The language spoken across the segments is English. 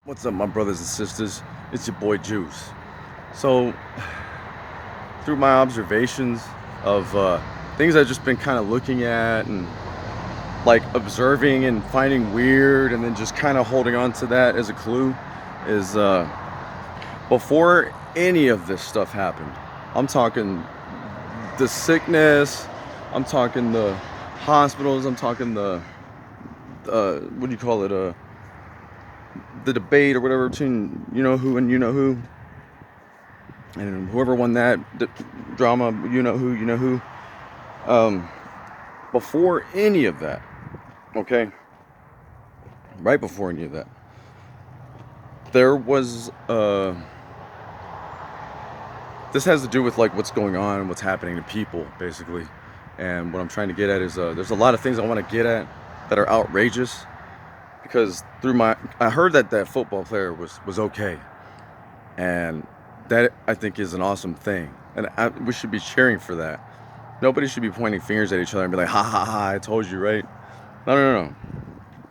What's up, my brothers and sisters? It's your boy Juice. So, through my observations of things I've just been kind of looking at and like observing and finding weird, and then just kind of holding on to that as a clue, is before any of this stuff happened, I'm talking the sickness, I'm talking the hospitals, I'm talking the what do you call it? The debate or whatever between you know who and you know who, and whoever won that drama, you know who. Um, Before any of that, okay, right before any of that, there was this has to do with like what's going on and what's happening to people, basically. And what I'm trying to get at is there's a lot of things I want to get at that are outrageous because I heard that that football player was okay, and that I think is an awesome thing, and we should be cheering for that. Nobody should be pointing fingers at each other and be like, ha ha ha, I told you, right? No, no, no.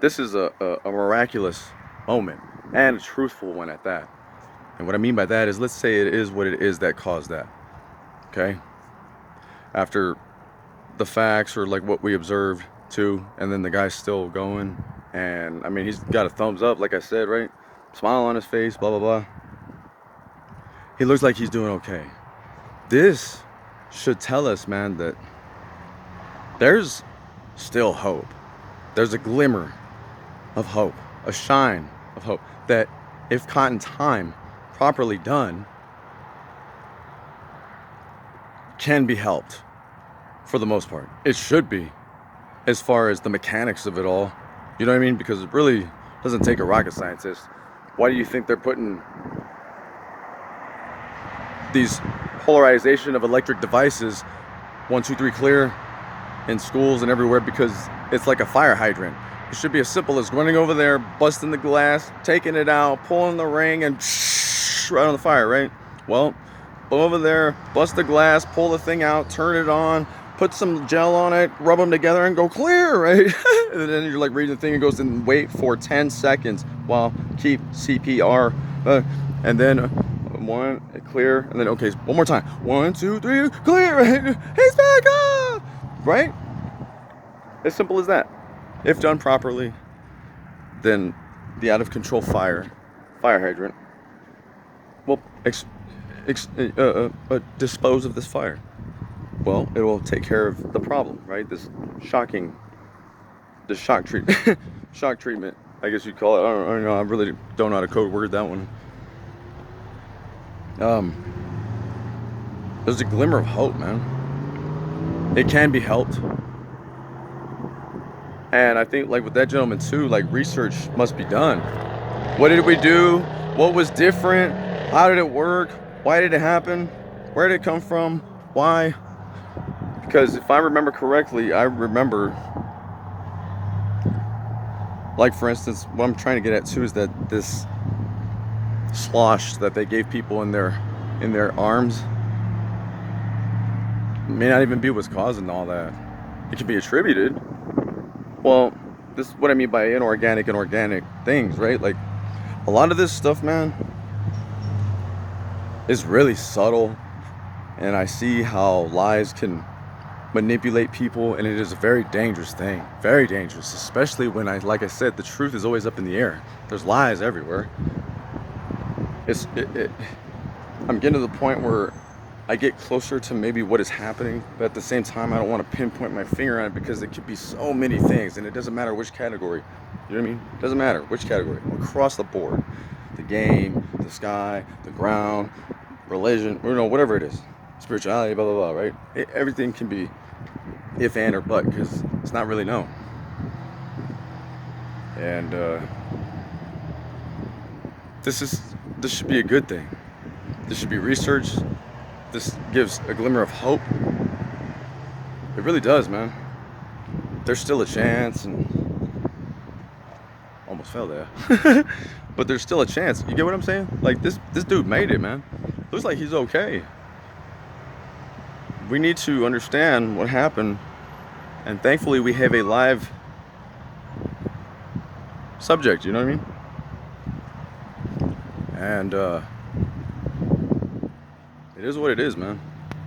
This is a miraculous moment and a truthful one at that. And what I mean by that is, let's say it is what it is that caused that. Okay? After the facts or like what we observed too, and then the guy's still going. And I mean, he's got a thumbs up, like I said, right? Smile on his face, blah, blah, blah. He looks like he's doing okay. This should tell us, man, that there's still hope. There's a glimmer of hope, a shine of hope that if caught in time, properly done, can be helped for the most part. It should be, as far as the mechanics of it all. You know what I mean? Because it really doesn't take a rocket scientist. Why do you think they're putting these polarization of electric devices, 1, 2, 3 clear, in schools and everywhere? Because it's like a fire hydrant. It should be as simple as running over there, busting the glass, taking it out, pulling the ring, and right on the fire, right? Well, go over there, bust the glass, pull the thing out, turn it on, put some gel on it, rub them together, and go clear, right? And then you're like reading the thing and goes and wait for 10 seconds while keep CPR, and then one clear, and then okay, one more time, 1, 2, 3, clear, right? He's back up, right? As simple as that. If done properly, then the out of control fire hydrant will dispose of this fire. Well, it will take care of the problem, right? This shock treatment, shock treatment, I guess you'd call it. I don't know. I really don't know how to code word that one. There's a glimmer of hope, man. It can be helped. And I think like with that gentleman too, like research must be done. What did we do? What was different? How did it work? Why did it happen? Where did it come from? Why? Because if I remember correctly, like for instance, what I'm trying to get at too is that this slosh that they gave people in their arms may not even be what's causing all that. It can be attributed. Well, this is what I mean by inorganic and organic things, right? Like a lot of this stuff, man, is really subtle, and I see how lies can manipulate people, and it is a very dangerous thing. Very dangerous, especially when like I said, the truth is always up in the air. There's lies everywhere. I'm getting to the point where I get closer to maybe what is happening, but at the same time, I don't want to pinpoint my finger on it because it could be so many things, and it doesn't matter which category. You know what I mean? It doesn't matter which category. Across the board. The game, the sky, the ground, religion, you know, whatever it is. Spirituality, blah, blah, blah, right? Everything can be if, and, or but, because it's not really known. And this should be a good thing. This should be researched. This gives a glimmer of hope. It really does, man. There's still a chance, and almost fell there. But there's still a chance. You get what I'm saying? Like this dude made it, man. Looks like he's okay. We need to understand what happened, and thankfully we have a live subject, you know what I mean? And it is what it is, man.